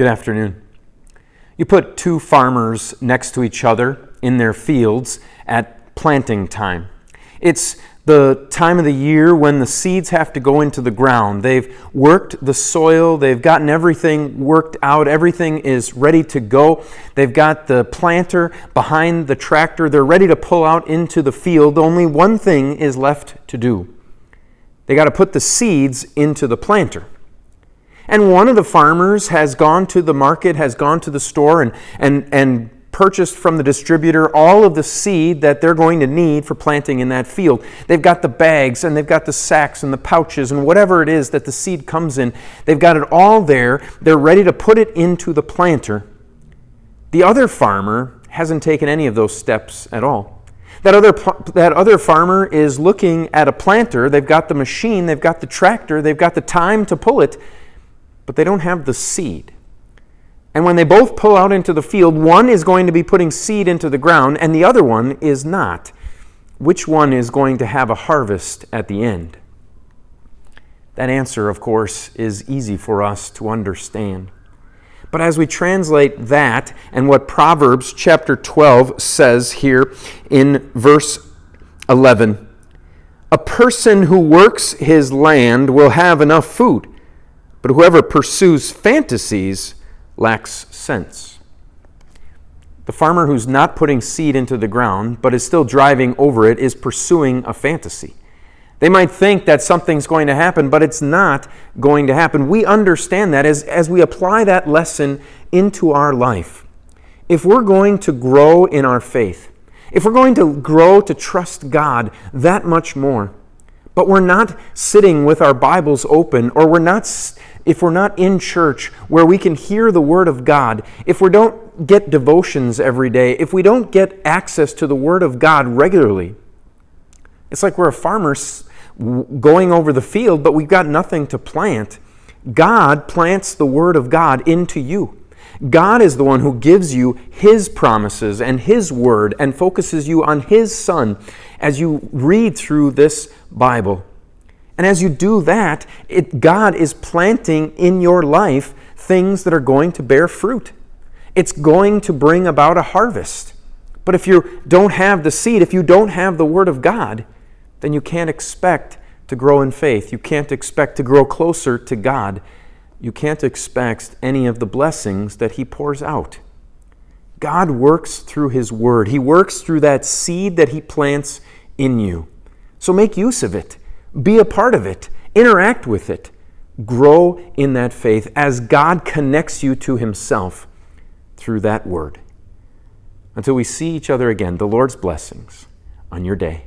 Good afternoon. You put two farmers next to each other in their fields at planting time. It's the time of the year when the seeds have to go into the ground. They've worked the soil, they've gotten everything worked out, everything is ready to go. They've got the planter behind the tractor, they're ready to pull out into the field. Only one thing is left to do. They got to put the seeds into the planter. And one of the farmers has gone to the market, has gone to the store and purchased from the distributor all of the seed that they're going to need for planting in that field. They've got the bags and they've got the sacks and the pouches and whatever it is that the seed comes in. They've got it all there. They're ready to put it into the planter. The other farmer hasn't taken any of those steps at all. That other farmer is looking at a planter. They've got the machine, they've got the tractor, they've got the time to pull it, but they don't have the seed. And when they both pull out into the field, one is going to be putting seed into the ground and the other one is not. Which one is going to have a harvest at the end? That answer, of course, is easy for us to understand. But as we translate that and what Proverbs chapter 12 says here in verse 11, a person who works his land will have enough food, but whoever pursues fantasies lacks sense. The farmer who's not putting seed into the ground but is still driving over it is pursuing a fantasy. They might think that something's going to happen, but it's not going to happen. We understand that as we apply that lesson into our life. If we're going to grow in our faith, if we're going to grow to trust God that much more, but we're not sitting with our Bibles open, or if we're not in church where we can hear the Word of God, if we don't get devotions every day, if we don't get access to the Word of God regularly, it's like we're a farmer going over the field, but we've got nothing to plant. God plants the Word of God into you. God is the one who gives you His promises and His Word and focuses you on His Son as you read through this Bible. And as you do that, God is planting in your life things that are going to bear fruit. It's going to bring about a harvest. But if you don't have the seed, if you don't have the Word of God, then you can't expect to grow in faith. You can't expect to grow closer to God. You can't expect any of the blessings that He pours out. God works through His Word. He works through that seed that He plants in you. So make use of it. Be a part of it. Interact with it. Grow in that faith as God connects you to Himself through that Word. Until we see each other again, the Lord's blessings on your day.